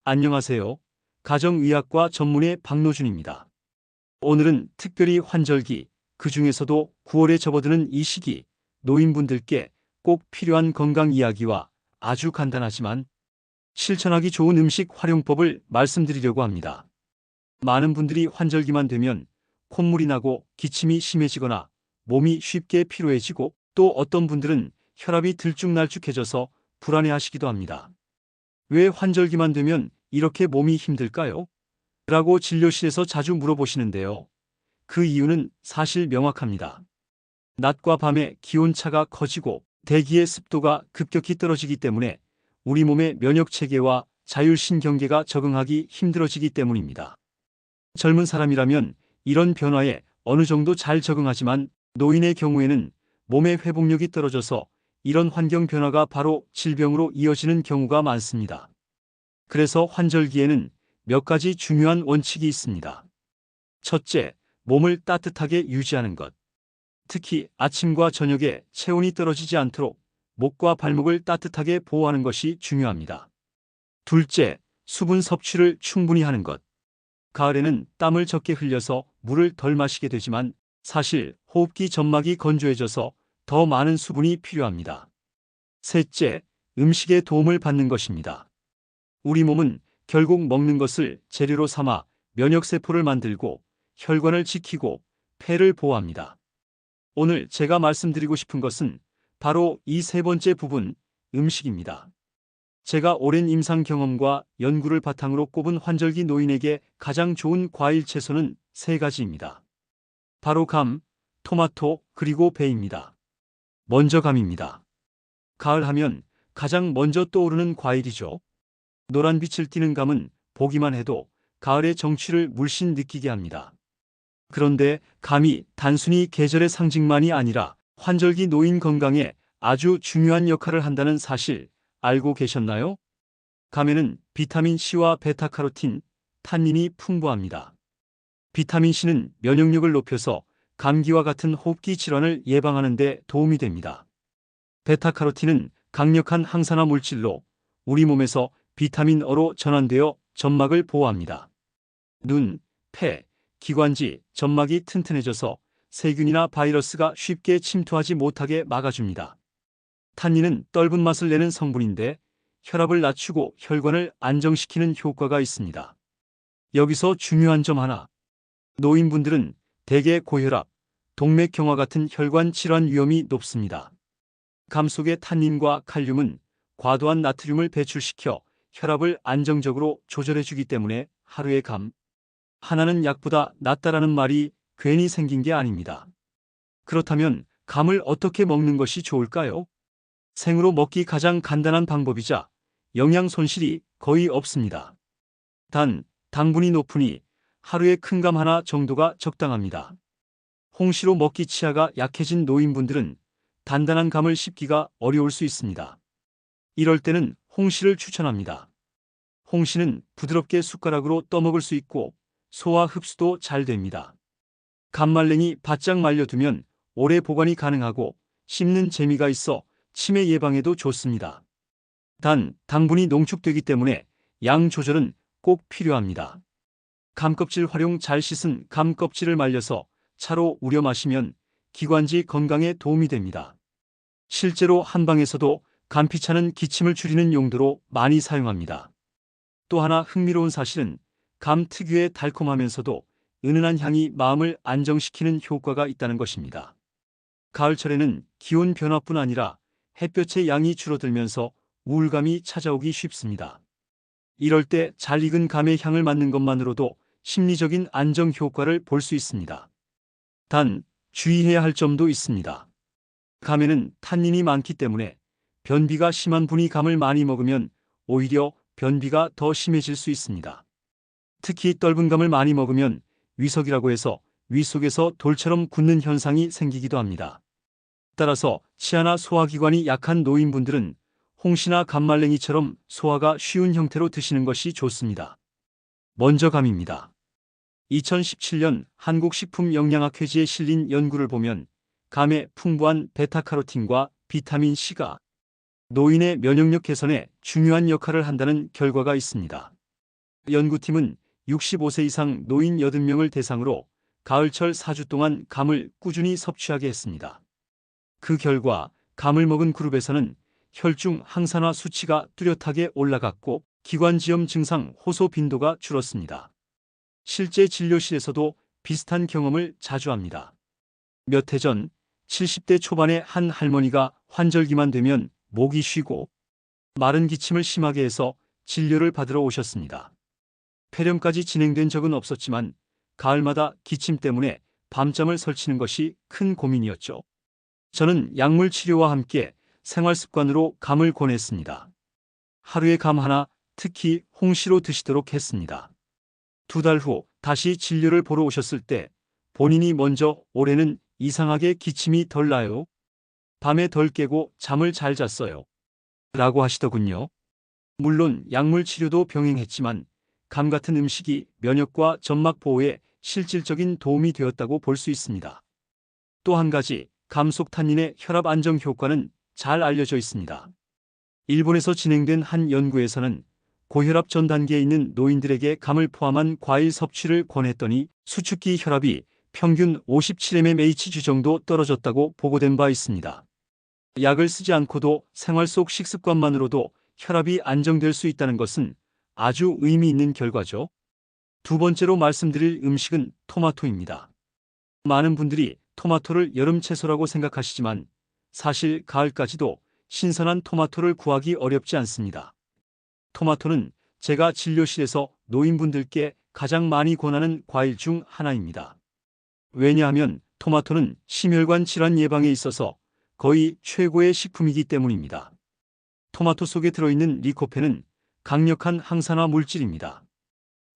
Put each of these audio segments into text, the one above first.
안녕하세요. 가정의학과 전문의 박노준입니다. 오늘은 특별히 환절기, 그 중에서도 9월에 접어드는 이 시기, 노인분들께 꼭 필요한 건강 이야기와 아주 간단하지만 실천하기 좋은 음식 활용법을 말씀드리려고 합니다. 많은 분들이 환절기만 되면 콧물이 나고 기침이 심해지거나 몸이 쉽게 피로해지고 또 어떤 분들은 혈압이 들쭉날쭉해져서 불안해하시기도 합니다. 왜 환절기만 되면 이렇게 몸이 힘들까요? 라고 진료실에서 자주 물어보시는데요. 그 이유는 사실 명확합니다. 낮과 밤의 기온차가 커지고 대기의 습도가 급격히 떨어지기 때문에 우리 몸의 면역체계와 자율신경계가 적응하기 힘들어지기 때문입니다. 젊은 사람이라면 이런 변화에 어느 정도 잘 적응하지만 노인의 경우에는 몸의 회복력이 떨어져서 이런 환경 변화가 바로 질병으로 이어지는 경우가 많습니다. 그래서 환절기에는 몇 가지 중요한 원칙이 있습니다. 첫째, 몸을 따뜻하게 유지하는 것. 특히 아침과 저녁에 체온이 떨어지지 않도록 목과 발목을 따뜻하게 보호하는 것이 중요합니다. 둘째, 수분 섭취를 충분히 하는 것. 가을에는 땀을 적게 흘려서 물을 덜 마시게 되지만 사실 호흡기 점막이 건조해져서 더 많은 수분이 필요합니다. 셋째, 음식의 도움을 받는 것입니다. 우리 몸은 결국 먹는 것을 재료로 삼아 면역세포를 만들고 혈관을 지키고 폐를 보호합니다. 오늘 제가 말씀드리고 싶은 것은 바로 이 세 번째 부분, 음식입니다. 제가 오랜 임상 경험과 연구를 바탕으로 꼽은 환절기 노인에게 가장 좋은 과일 채소는 세 가지입니다. 바로 감, 토마토, 그리고 배입니다. 먼저 감입니다. 가을 하면 가장 먼저 떠오르는 과일이죠. 노란빛을 띠는 감은 보기만 해도 가을의 정취를 물씬 느끼게 합니다. 그런데 감이 단순히 계절의 상징만이 아니라 환절기 노인 건강에 아주 중요한 역할을 한다는 사실 알고 계셨나요? 감에는 비타민 C와 베타카로틴, 탄닌이 풍부합니다. 비타민 C는 면역력을 높여서 감기와 같은 호흡기 질환을 예방하는 데 도움이 됩니다. 베타카로틴은 강력한 항산화 물질로 우리 몸에서 비타민 O로 전환되어 점막을 보호합니다. 눈, 폐, 기관지, 점막이 튼튼해져서 세균이나 바이러스가 쉽게 침투하지 못하게 막아줍니다. 탄닌은 떫은 맛을 내는 성분인데 혈압을 낮추고 혈관을 안정시키는 효과가 있습니다. 여기서 중요한 점 하나. 노인분들은 대개 고혈압, 동맥경화 같은 혈관 질환 위험이 높습니다. 감 속의 탄닌과 칼륨은 과도한 나트륨을 배출시켜 혈압을 안정적으로 조절해주기 때문에 하루에 감 하나는 약보다 낫다라는 말이 괜히 생긴 게 아닙니다. 그렇다면 감을 어떻게 먹는 것이 좋을까요? 생으로 먹기 가장 간단한 방법이자 영양 손실이 거의 없습니다. 단, 당분이 높으니 하루에 큰 감 하나 정도가 적당합니다. 홍시로 먹기 치아가 약해진 노인분들은 단단한 감을 씹기가 어려울 수 있습니다. 이럴 때는 홍시를 추천합니다. 홍시는 부드럽게 숟가락으로 떠먹을 수 있고 소화 흡수도 잘 됩니다. 감말랭이 바짝 말려두면 오래 보관이 가능하고 씹는 재미가 있어 치매 예방에도 좋습니다. 단, 당분이 농축되기 때문에 양 조절은 꼭 필요합니다. 감껍질 활용 잘 씻은 감껍질을 말려서 차로 우려 마시면 기관지 건강에 도움이 됩니다. 실제로 한방에서도 감피차는 기침을 줄이는 용도로 많이 사용합니다. 또 하나 흥미로운 사실은 감 특유의 달콤하면서도 은은한 향이 마음을 안정시키는 효과가 있다는 것입니다. 가을철에는 기온 변화뿐 아니라 햇볕의 양이 줄어들면서 우울감이 찾아오기 쉽습니다. 이럴 때 잘 익은 감의 향을 맡는 것만으로도 심리적인 안정 효과를 볼 수 있습니다. 단, 주의해야 할 점도 있습니다. 감에는 탄닌이 많기 때문에 변비가 심한 분이 감을 많이 먹으면 오히려 변비가 더 심해질 수 있습니다. 특히 떫은 감을 많이 먹으면 위석이라고 해서 위 속에서 돌처럼 굳는 현상이 생기기도 합니다. 따라서 치아나 소화기관이 약한 노인분들은 홍시나 감말랭이처럼 소화가 쉬운 형태로 드시는 것이 좋습니다. 먼저 감입니다. 2017년 한국식품영양학회지에 실린 연구를 보면 감에 풍부한 베타카로틴과 비타민 C가 노인의 면역력 개선에 중요한 역할을 한다는 결과가 있습니다. 연구팀은 65세 이상 노인 80명을 대상으로 가을철 4주 동안 감을 꾸준히 섭취하게 했습니다. 그 결과 감을 먹은 그룹에서는 혈중 항산화 수치가 뚜렷하게 올라갔고 기관지염 증상 호소 빈도가 줄었습니다. 실제 진료실에서도 비슷한 경험을 자주 합니다. 몇 해 전 70대 초반의 한 할머니가 환절기만 되면 목이 쉬고 마른 기침을 심하게 해서 진료를 받으러 오셨습니다. 폐렴까지 진행된 적은 없었지만 가을마다 기침 때문에 밤잠을 설치는 것이 큰 고민이었죠. 저는 약물 치료와 함께 생활 습관으로 감을 권했습니다. 하루에 감 하나, 특히 홍시로 드시도록 했습니다. 2달 후 다시 진료를 보러 오셨을 때 본인이 먼저 올해는 이상하게 기침이 덜 나요. 밤에 덜 깨고 잠을 잘 잤어요. 라고 하시더군요. 물론 약물 치료도 병행했지만 감 같은 음식이 면역과 점막 보호에 실질적인 도움이 되었다고 볼 수 있습니다. 또 한 가지, 감속탄닌의 혈압 안정 효과는 잘 알려져 있습니다. 일본에서 진행된 한 연구에서는 고혈압 전 단계에 있는 노인들에게 감을 포함한 과일 섭취를 권했더니 수축기 혈압이 평균 57mmHg 정도 떨어졌다고 보고된 바 있습니다. 약을 쓰지 않고도 생활 속 식습관만으로도 혈압이 안정될 수 있다는 것은 아주 의미 있는 결과죠. 두 번째로 말씀드릴 음식은 토마토입니다. 많은 분들이 토마토를 여름 채소라고 생각하시지만 사실 가을까지도 신선한 토마토를 구하기 어렵지 않습니다. 토마토는 제가 진료실에서 노인분들께 가장 많이 권하는 과일 중 하나입니다. 왜냐하면 토마토는 심혈관 질환 예방에 있어서 거의 최고의 식품이기 때문입니다. 토마토 속에 들어있는 리코펜은 강력한 항산화 물질입니다.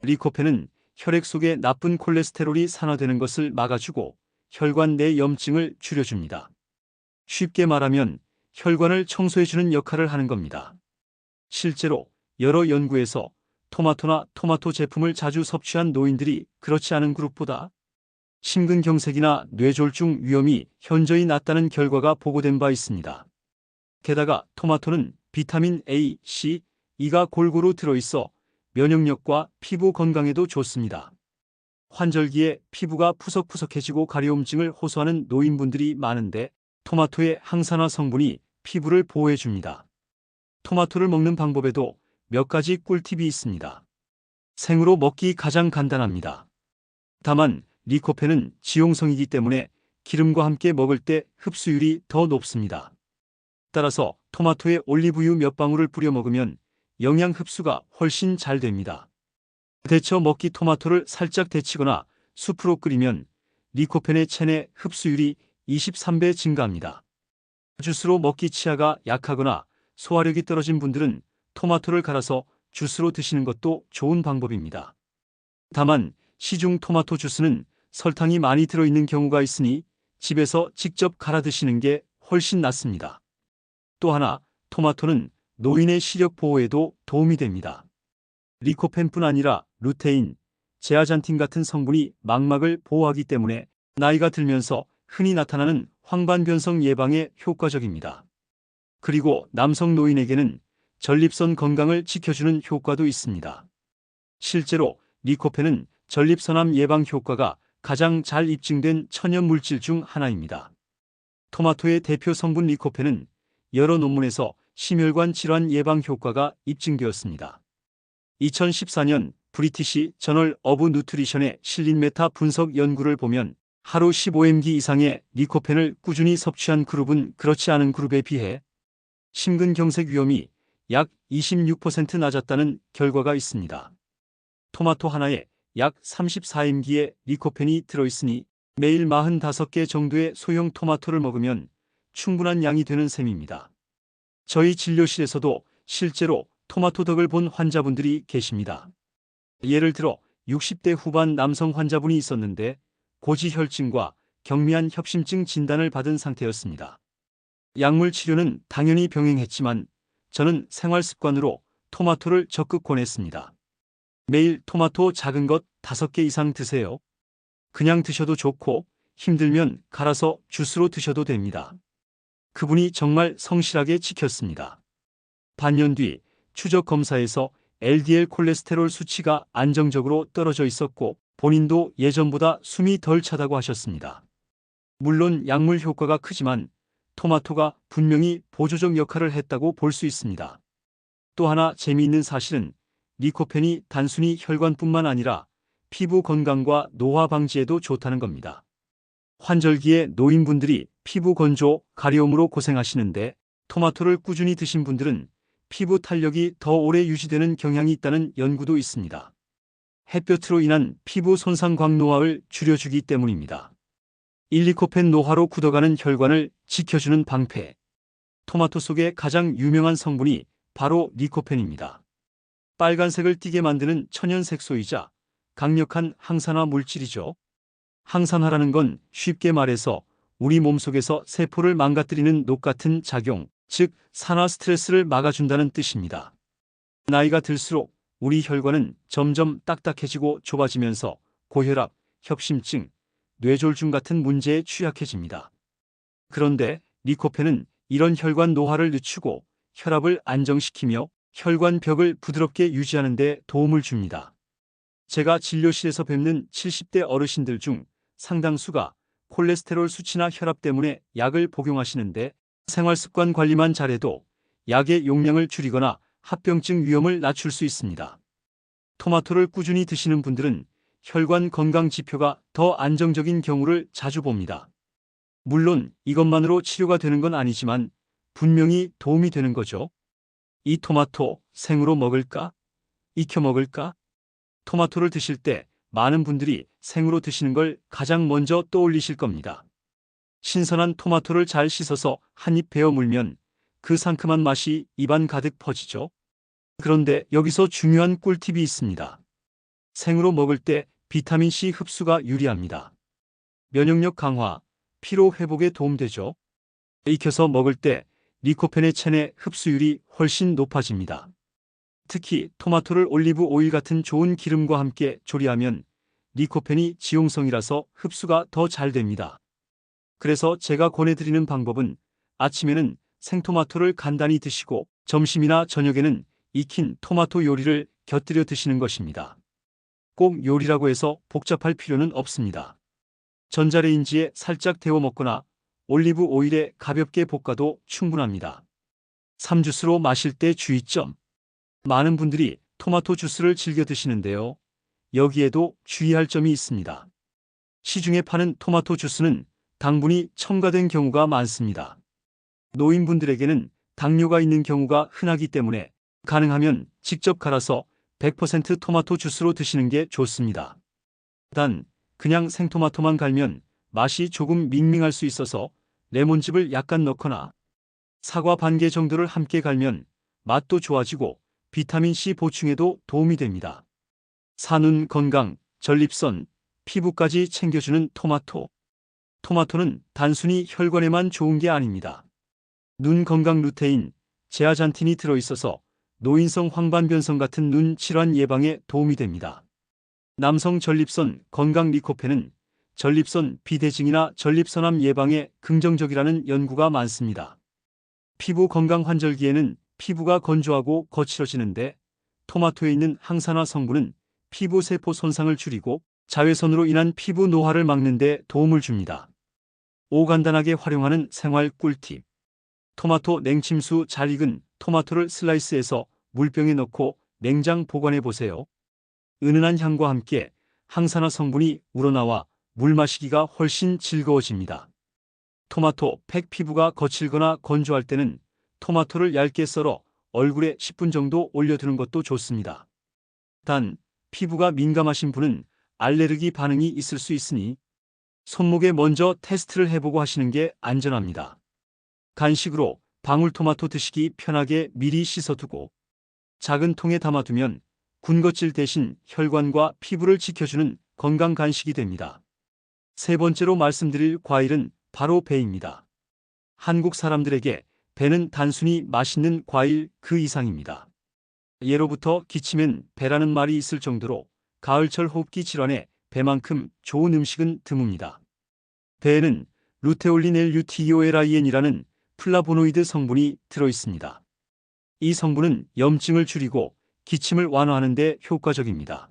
리코펜은 혈액 속에 나쁜 콜레스테롤이 산화되는 것을 막아주고 혈관 내 염증을 줄여줍니다. 쉽게 말하면 혈관을 청소해주는 역할을 하는 겁니다. 실제로 여러 연구에서 토마토나 토마토 제품을 자주 섭취한 노인들이 그렇지 않은 그룹보다 심근경색이나 뇌졸중 위험이 현저히 낮다는 결과가 보고된 바 있습니다. 게다가 토마토는 비타민 A, C, E가 골고루 들어있어 면역력과 피부 건강에도 좋습니다. 환절기에 피부가 푸석푸석해지고 가려움증을 호소하는 노인분들이 많은데 토마토의 항산화 성분이 피부를 보호해줍니다. 토마토를 먹는 방법에도 몇 가지 꿀팁이 있습니다. 생으로 먹기 가장 간단합니다. 다만 리코펜은 지용성이기 때문에 기름과 함께 먹을 때 흡수율이 더 높습니다. 따라서 토마토에 올리브유 몇 방울을 뿌려 먹으면 영양 흡수가 훨씬 잘 됩니다. 데쳐 먹기 토마토를 살짝 데치거나 수프로 끓이면 리코펜의 체내 흡수율이 23배 증가합니다. 주스로 먹기 치아가 약하거나 소화력이 떨어진 분들은 토마토를 갈아서 주스로 드시는 것도 좋은 방법입니다. 다만 시중 토마토 주스는 설탕이 많이 들어있는 경우가 있으니 집에서 직접 갈아 드시는 게 훨씬 낫습니다. 또 하나, 토마토는 노인의 시력 보호에도 도움이 됩니다. 리코펜뿐 아니라 루테인, 제아잔틴 같은 성분이 망막을 보호하기 때문에 나이가 들면서 흔히 나타나는 황반변성 예방에 효과적입니다. 그리고 남성 노인에게는 전립선 건강을 지켜주는 효과도 있습니다. 실제로 리코펜은 전립선암 예방 효과가 가장 잘 입증된 천연 물질 중 하나입니다. 토마토의 대표 성분 리코펜은 여러 논문에서 심혈관 질환 예방 효과가 입증되었습니다. 2014년 브리티시 저널 오브 누트리션에 실린 메타 분석 연구를 보면 하루 15mg 이상의 리코펜을 꾸준히 섭취한 그룹은 그렇지 않은 그룹에 비해 심근경색 위험이 약 26% 낮았다는 결과가 있습니다. 토마토 하나에 약 34mg의 리코펜이 들어있으니 매일 45개 정도의 소형 토마토를 먹으면 충분한 양이 되는 셈입니다. 저희 진료실에서도 실제로 토마토 덕을 본 환자분들이 계십니다. 예를 들어 60대 후반 남성 환자분이 있었는데 고지혈증과 경미한 협심증 진단을 받은 상태였습니다. 약물 치료는 당연히 병행했지만 저는 생활 습관으로 토마토를 적극 권했습니다. 매일 토마토 작은 것 5개 이상 드세요. 그냥 드셔도 좋고 힘들면 갈아서 주스로 드셔도 됩니다. 그분이 정말 성실하게 지켰습니다. 반년 뒤 추적 검사에서 LDL 콜레스테롤 수치가 안정적으로 떨어져 있었고 본인도 예전보다 숨이 덜 차다고 하셨습니다. 물론 약물 효과가 크지만 토마토가 분명히 보조적 역할을 했다고 볼 수 있습니다. 또 하나 재미있는 사실은 리코펜이 단순히 혈관뿐만 아니라 피부 건강과 노화 방지에도 좋다는 겁니다. 환절기에 노인분들이 피부 건조, 가려움으로 고생하시는데 토마토를 꾸준히 드신 분들은 피부 탄력이 더 오래 유지되는 경향이 있다는 연구도 있습니다. 햇볕으로 인한 피부 손상 광노화를 줄여주기 때문입니다. 일리코펜 노화로 굳어가는 혈관을 지켜주는 방패. 토마토 속의 가장 유명한 성분이 바로 리코펜입니다. 빨간색을 띠게 만드는 천연 색소이자 강력한 항산화 물질이죠. 항산화라는 건 쉽게 말해서 우리 몸속에서 세포를 망가뜨리는 녹 같은 작용, 즉 산화 스트레스를 막아준다는 뜻입니다. 나이가 들수록 우리 혈관은 점점 딱딱해지고 좁아지면서 고혈압, 협심증, 뇌졸중 같은 문제에 취약해집니다. 그런데 리코펜은 이런 혈관 노화를 늦추고 혈압을 안정시키며 혈관 벽을 부드럽게 유지하는 데 도움을 줍니다. 제가 진료실에서 뵙는 70대 어르신들 중 상당수가 콜레스테롤 수치나 혈압 때문에 약을 복용하시는데 생활습관 관리만 잘해도 약의 용량을 줄이거나 합병증 위험을 낮출 수 있습니다. 토마토를 꾸준히 드시는 분들은 혈관 건강 지표가 더 안정적인 경우를 자주 봅니다. 물론 이것만으로 치료가 되는 건 아니지만 분명히 도움이 되는 거죠. 이 토마토 생으로 먹을까? 익혀 먹을까? 토마토를 드실 때 많은 분들이 생으로 드시는 걸 가장 먼저 떠올리실 겁니다. 신선한 토마토를 잘 씻어서 한 입 베어 물면 그 상큼한 맛이 입안 가득 퍼지죠. 그런데 여기서 중요한 꿀팁이 있습니다. 생으로 먹을 때 비타민C 흡수가 유리합니다. 면역력 강화, 피로 회복에 도움되죠. 익혀서 먹을 때 리코펜의 체내 흡수율이 훨씬 높아집니다. 특히 토마토를 올리브 오일 같은 좋은 기름과 함께 조리하면 리코펜이 지용성이라서 흡수가 더 잘 됩니다. 그래서 제가 권해드리는 방법은 아침에는 생토마토를 간단히 드시고 점심이나 저녁에는 익힌 토마토 요리를 곁들여 드시는 것입니다. 꼭 요리라고 해서 복잡할 필요는 없습니다. 전자레인지에 살짝 데워 먹거나 올리브 오일에 가볍게 볶아도 충분합니다. 삼주스로 마실 때 주의점. 많은 분들이 토마토 주스를 즐겨 드시는데요. 여기에도 주의할 점이 있습니다. 시중에 파는 토마토 주스는 당분이 첨가된 경우가 많습니다. 노인분들에게는 당뇨가 있는 경우가 흔하기 때문에 가능하면 직접 갈아서 100% 토마토 주스로 드시는 게 좋습니다. 단, 그냥 생토마토만 갈면 맛이 조금 밍밍할 수 있어서 레몬즙을 약간 넣거나 사과 반 개 정도를 함께 갈면 맛도 좋아지고 비타민C 보충에도 도움이 됩니다. 산눈 건강, 전립선, 피부까지 챙겨주는 토마토. 토마토는 단순히 혈관에만 좋은 게 아닙니다. 눈 건강 루테인, 제아잔틴이 들어있어서 노인성 황반변성 같은 눈 질환 예방에 도움이 됩니다. 남성 전립선 건강 리코펜은 전립선 비대증이나 전립선암 예방에 긍정적이라는 연구가 많습니다. 피부 건강 환절기에는 피부가 건조하고 거칠어지는데 토마토에 있는 항산화 성분은 피부 세포 손상을 줄이고 자외선으로 인한 피부 노화를 막는 데 도움을 줍니다. 간단하게 활용하는 생활 꿀팁. 토마토 냉침수 잘 익은 토마토를 슬라이스해서 물병에 넣고 냉장 보관해 보세요. 은은한 향과 함께 항산화 성분이 우러나와 물 마시기가 훨씬 즐거워집니다. 토마토 팩. 피부가 거칠거나 건조할 때는 토마토를 얇게 썰어 얼굴에 10분 정도 올려두는 것도 좋습니다. 단, 피부가 민감하신 분은 알레르기 반응이 있을 수 있으니 손목에 먼저 테스트를 해보고 하시는 게 안전합니다. 간식으로 방울토마토 드시기 편하게 미리 씻어두고 작은 통에 담아두면 군것질 대신 혈관과 피부를 지켜주는 건강 간식이 됩니다. 세 번째로 말씀드릴 과일은 바로 배입니다. 한국 사람들에게 배는 단순히 맛있는 과일 그 이상입니다. 예로부터 기침엔 배라는 말이 있을 정도로 가을철 호흡기 질환에 배만큼 좋은 음식은 드뭅니다. 배에는 루테올린 L-루티오에라이엔이라는 플라보노이드 성분이 들어있습니다. 이 성분은 염증을 줄이고 기침을 완화하는 데 효과적입니다.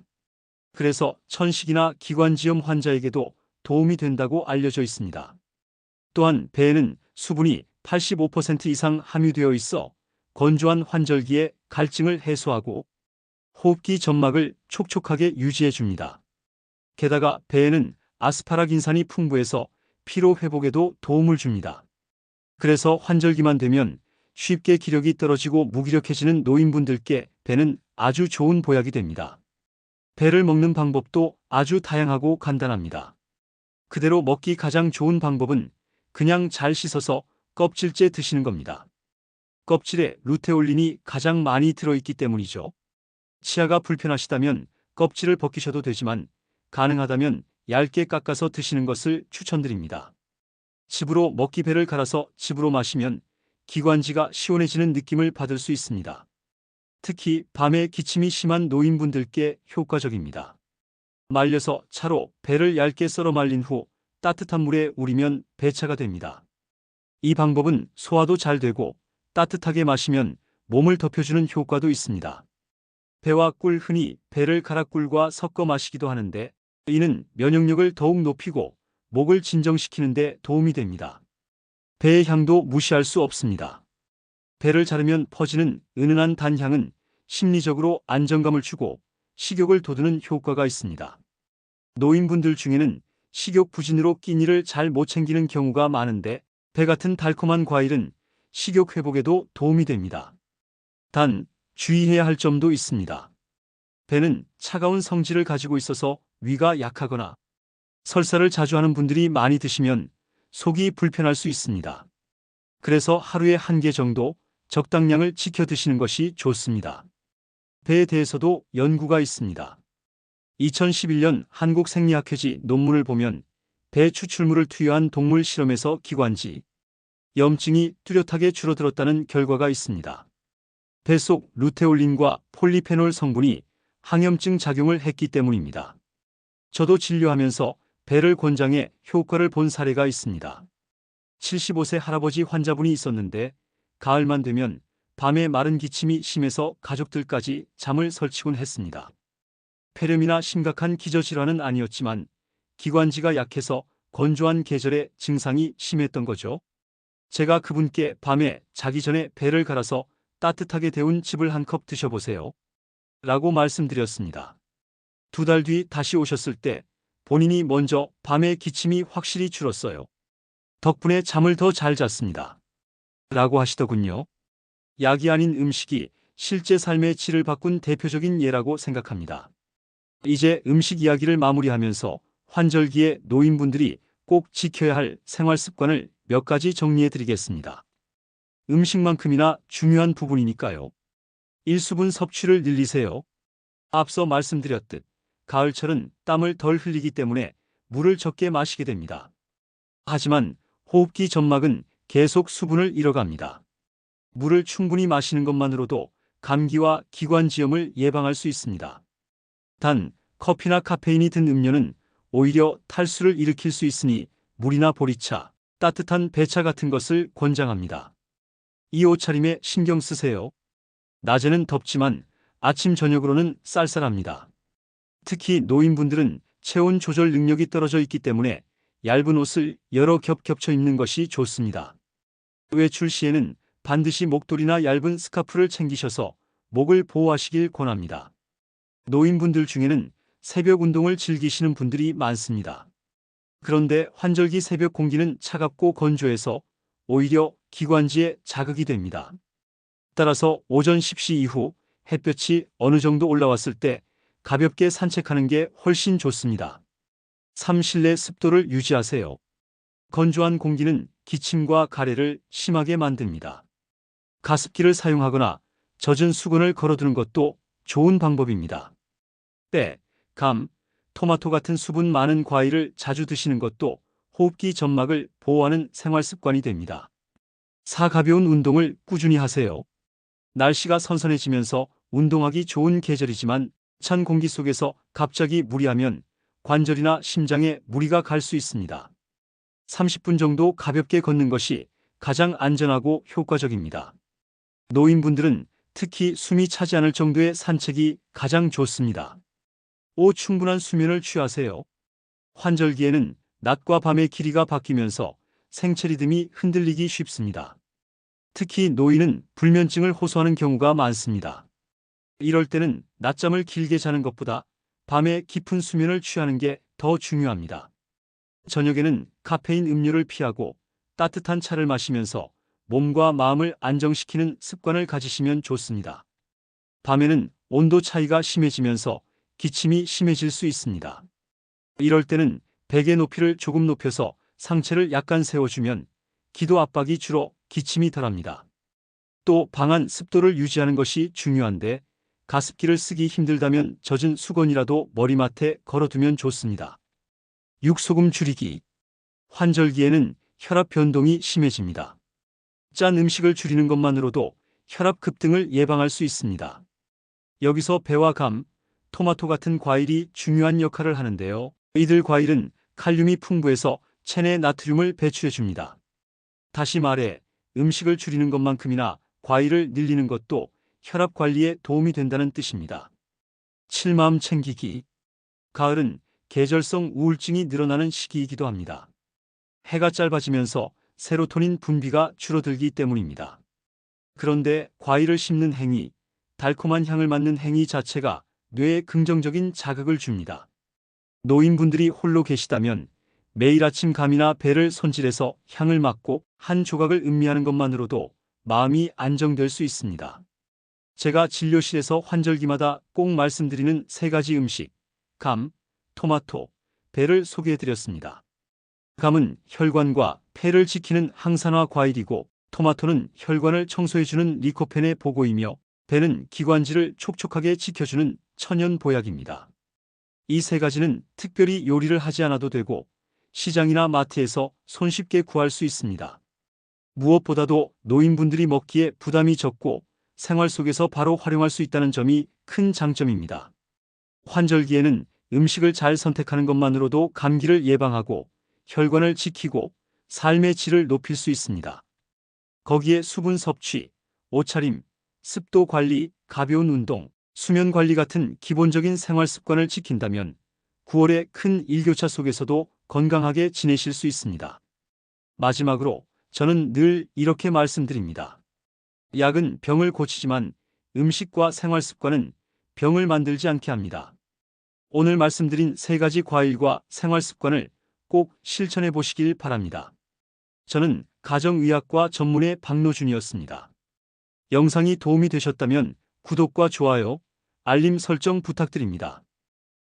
그래서 천식이나 기관지염 환자에게도 도움이 된다고 알려져 있습니다. 또한 배에는 수분이 85% 이상 함유되어 있어 건조한 환절기에 갈증을 해소하고 호흡기 점막을 촉촉하게 유지해 줍니다. 게다가 배에는 아스파라긴산이 풍부해서 피로 회복에도 도움을 줍니다. 그래서 환절기만 되면 쉽게 기력이 떨어지고 무기력해지는 노인분들께 배는 아주 좋은 보약이 됩니다. 배를 먹는 방법도 아주 다양하고 간단합니다. 그대로 먹기 가장 좋은 방법은 그냥 잘 씻어서 껍질째 드시는 겁니다. 껍질에 루테올린이 가장 많이 들어있기 때문이죠. 치아가 불편하시다면 껍질을 벗기셔도 되지만 가능하다면 얇게 깎아서 드시는 것을 추천드립니다. 즙으로 먹기 배를 갈아서 즙으로 마시면 기관지가 시원해지는 느낌을 받을 수 있습니다. 특히 밤에 기침이 심한 노인분들께 효과적입니다. 말려서 차로 배를 얇게 썰어 말린 후 따뜻한 물에 우리면 배차가 됩니다. 이 방법은 소화도 잘 되고 따뜻하게 마시면 몸을 덮여주는 효과도 있습니다. 배와 꿀, 흔히 배를 갈아 꿀과 섞어 마시기도 하는데 이는 면역력을 더욱 높이고 목을 진정시키는 데 도움이 됩니다. 배의 향도 무시할 수 없습니다. 배를 자르면 퍼지는 은은한 단향은 심리적으로 안정감을 주고 식욕을 돋우는 효과가 있습니다. 노인분들 중에는 식욕 부진으로 끼니를 잘 못 챙기는 경우가 많은데 배 같은 달콤한 과일은 식욕 회복에도 도움이 됩니다. 단, 주의해야 할 점도 있습니다. 배는 차가운 성질을 가지고 있어서 위가 약하거나 설사를 자주 하는 분들이 많이 드시면 속이 불편할 수 있습니다. 그래서 하루에 1개 정도 적당량을 지켜 드시는 것이 좋습니다. 배에 대해서도 연구가 있습니다. 2011년 한국생리학회지 논문을 보면 배 추출물을 투여한 동물 실험에서 기관지 염증이 뚜렷하게 줄어들었다는 결과가 있습니다. 배 속 루테올린과 폴리페놀 성분이 항염증 작용을 했기 때문입니다. 저도 진료하면서 배를 권장해 효과를 본 사례가 있습니다. 75세 할아버지 환자분이 있었는데 가을만 되면 밤에 마른 기침이 심해서 가족들까지 잠을 설치곤 했습니다. 폐렴이나 심각한 기저질환은 아니었지만 기관지가 약해서 건조한 계절에 증상이 심했던 거죠. 제가 그분께 밤에 자기 전에 배를 갈아서 따뜻하게 데운 즙을 1컵 드셔보세요. 라고 말씀드렸습니다. 2달 뒤 다시 오셨을 때 본인이 먼저 밤에 기침이 확실히 줄었어요. 덕분에 잠을 더 잘 잤습니다. 라고 하시더군요. 약이 아닌 음식이 실제 삶의 질을 바꾼 대표적인 예라고 생각합니다. 이제 음식 이야기를 마무리하면서 환절기에 노인분들이 꼭 지켜야 할 생활 습관을 몇 가지 정리해 드리겠습니다. 음식만큼이나 중요한 부분이니까요. 1수분 섭취를 늘리세요. 앞서 말씀드렸듯 가을철은 땀을 덜 흘리기 때문에 물을 적게 마시게 됩니다. 하지만 호흡기 점막은 계속 수분을 잃어갑니다. 물을 충분히 마시는 것만으로도 감기와 기관지염을 예방할 수 있습니다. 단, 커피나 카페인이 든 음료는 오히려 탈수를 일으킬 수 있으니 물이나 보리차, 따뜻한 배차 같은 것을 권장합니다. 이 옷차림에 신경 쓰세요. 낮에는 덥지만 아침 저녁으로는 쌀쌀합니다. 특히 노인분들은 체온 조절 능력이 떨어져 있기 때문에 얇은 옷을 여러 겹 겹쳐 입는 것이 좋습니다. 외출 시에는 반드시 목도리나 얇은 스카프를 챙기셔서 목을 보호하시길 권합니다. 노인분들 중에는 새벽 운동을 즐기시는 분들이 많습니다. 그런데 환절기 새벽 공기는 차갑고 건조해서 오히려 기관지에 자극이 됩니다. 따라서 오전 10시 이후 햇볕이 어느 정도 올라왔을 때 가볍게 산책하는 게 훨씬 좋습니다. 3. 실내 습도를 유지하세요. 건조한 공기는 기침과 가래를 심하게 만듭니다. 가습기를 사용하거나 젖은 수건을 걸어두는 것도 좋은 방법입니다. 때, 감, 토마토 같은 수분 많은 과일을 자주 드시는 것도 호흡기 점막을 보호하는 생활 습관이 됩니다. 4. 가벼운 운동을 꾸준히 하세요. 날씨가 선선해지면서 운동하기 좋은 계절이지만 찬 공기 속에서 갑자기 무리하면 관절이나 심장에 무리가 갈 수 있습니다. 30분 정도 가볍게 걷는 것이 가장 안전하고 효과적입니다. 노인분들은 특히 숨이 차지 않을 정도의 산책이 가장 좋습니다. 5. 충분한 수면을 취하세요. 환절기에는 낮과 밤의 길이가 바뀌면서 생체 리듬이 흔들리기 쉽습니다. 특히 노인은 불면증을 호소하는 경우가 많습니다. 이럴 때는 낮잠을 길게 자는 것보다 밤에 깊은 수면을 취하는 게 더 중요합니다. 저녁에는 카페인 음료를 피하고 따뜻한 차를 마시면서 몸과 마음을 안정시키는 습관을 가지시면 좋습니다. 밤에는 온도 차이가 심해지면서 기침이 심해질 수 있습니다. 이럴 때는 베개 높이를 조금 높여서 상체를 약간 세워주면 기도 압박이 줄어 기침이 덜합니다. 또 방안 습도를 유지하는 것이 중요한데 가습기를 쓰기 힘들다면 젖은 수건이라도 머리맡에 걸어두면 좋습니다. 6. 소금 줄이기. 환절기에는 혈압 변동이 심해집니다. 짠 음식을 줄이는 것만으로도 혈압 급등을 예방할 수 있습니다. 여기서 배와 감, 토마토 같은 과일이 중요한 역할을 하는데요. 이들 과일은 칼륨이 풍부해서 체내 나트륨을 배출해줍니다. 다시 말해 음식을 줄이는 것만큼이나 과일을 늘리는 것도 혈압 관리에 도움이 된다는 뜻입니다. 7. 마음 챙기기. 가을은 계절성 우울증이 늘어나는 시기이기도 합니다. 해가 짧아지면서 세로토닌 분비가 줄어들기 때문입니다. 그런데 과일을 씹는 행위, 달콤한 향을 맡는 행위 자체가 뇌에 긍정적인 자극을 줍니다. 노인분들이 홀로 계시다면 매일 아침 감이나 배를 손질해서 향을 맡고 한 조각을 음미하는 것만으로도 마음이 안정될 수 있습니다. 제가 진료실에서 환절기마다 꼭 말씀드리는 3가지 음식, 감, 토마토, 배를 소개해드렸습니다. 감은 혈관과 폐를 지키는 항산화 과일이고 토마토는 혈관을 청소해주는 리코펜의 보고이며 배는 기관지를 촉촉하게 지켜주는 천연 보약입니다. 이 3가지는 특별히 요리를 하지 않아도 되고 시장이나 마트에서 손쉽게 구할 수 있습니다. 무엇보다도 노인분들이 먹기에 부담이 적고 생활 속에서 바로 활용할 수 있다는 점이 큰 장점입니다. 환절기에는 음식을 잘 선택하는 것만으로도 감기를 예방하고 혈관을 지키고 삶의 질을 높일 수 있습니다. 거기에 수분 섭취, 옷차림, 습도 관리, 가벼운 운동, 수면 관리 같은 기본적인 생활 습관을 지킨다면 9월의 큰 일교차 속에서도 건강하게 지내실 수 있습니다. 마지막으로 저는 늘 이렇게 말씀드립니다. 약은 병을 고치지만 음식과 생활 습관은 병을 만들지 않게 합니다. 오늘 말씀드린 3가지 과일과 생활 습관을 꼭 실천해 보시길 바랍니다. 저는 가정의학과 전문의 박노준이었습니다. 영상이 도움이 되셨다면 구독과 좋아요, 알림 설정 부탁드립니다.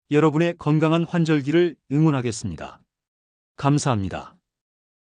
여러분의 건강한 환절기를 응원하겠습니다. 감사합니다.